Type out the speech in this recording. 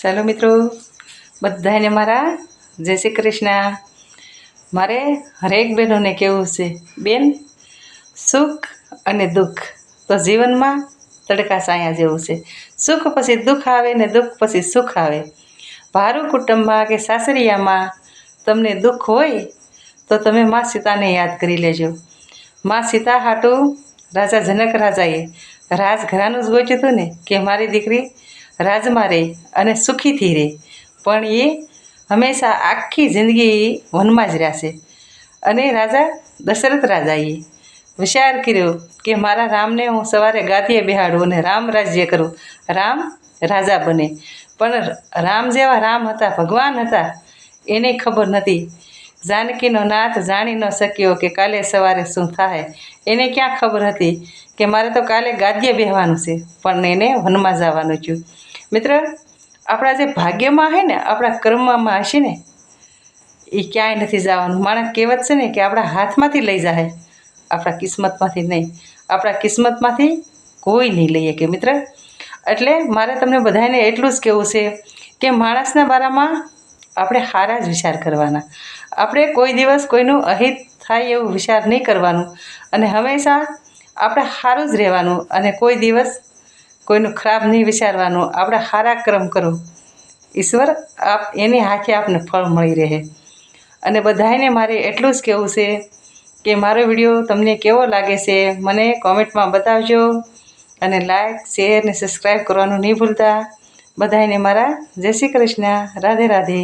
ચાલો મિત્રો, બધાને મારા જય શ્રી કૃષ્ણ। મારે હરેક બહેનોને કહેવું છે, બેન સુખ અને દુઃખ તો જીવનમાં તડકા છાયા જેવું છે। સુખ પછી દુઃખ આવે ને દુઃખ પછી સુખ આવે। ભારું કુટુંબમાં કે સાસરિયામાં તમને દુઃખ હોય તો તમે મા સીતાને યાદ કરી લેજો। મા સીતા હાટું રાજા જનક રાજાએ રાજઘરાનું જ ગોચ્યું હતું ને કે મારી દીકરી રાજમાં રહે અને સુખીથી રહે, પણ એ હંમેશા આખી જિંદગી વનમાં જ રહેશે। અને રાજા દશરથ રાજાએ વિચાર કર્યો કે મારા રામને હું સવારે ગાદીએ બેહાડું અને રામ રાજ્ય કરું, રામ રાજા બને। પણ રામ જેવા રામ હતા, ભગવાન હતા, એને ખબર નથી। જાનકીનો નાથ જાણી ન શક્યો કે કાલે સવારે શું થાય। એને ક્યાં ખબર હતી કે મારે તો કાલે ગાદીએ બેહવાનું છે, પણ એને વનમાં જવાનું થયું। મિત્ર, આપણા જે ભાગ્યમાં હે ને, આપણા કર્મમાં હશે ને, એ ક્યાંય નથી જવાનું। માણસ કહેવત છે ને કે આપણા હાથમાંથી લઈ જાય, આપણા કિસ્મતમાંથી નહીં। આપણા કિસ્મતમાંથી કોઈ નહીં લઈએ કે મિત્ર। એટલે મારે તમને બધાને એટલું જ કહેવું છે કે માણસના બારામાં આપણે સારા જ વિચાર કરવાના। આપણે કોઈ દિવસ કોઈનું અહિત થાય એવું વિચાર નહીં કરવાનું, અને હંમેશા આપણે સારું જ રહેવાનું, અને કોઈ દિવસ કોઈનું ખરાબ નહીં વિચારવાનું। આપણે સારા કર્મ કરો, ઈશ્વર એની હાથે આપને ફળ મળી રહે। અને બધાને મારે એટલું જ કહેવું છે કે મારો વિડીયો તમને કેવો લાગે છે મને કોમેન્ટમાં બતાવજો, અને લાઈક શેર ને સબસ્ક્રાઈબ કરવાનું નહીં ભૂલતા। બધાને મારા જય શ્રી કૃષ્ણ, રાધે રાધે।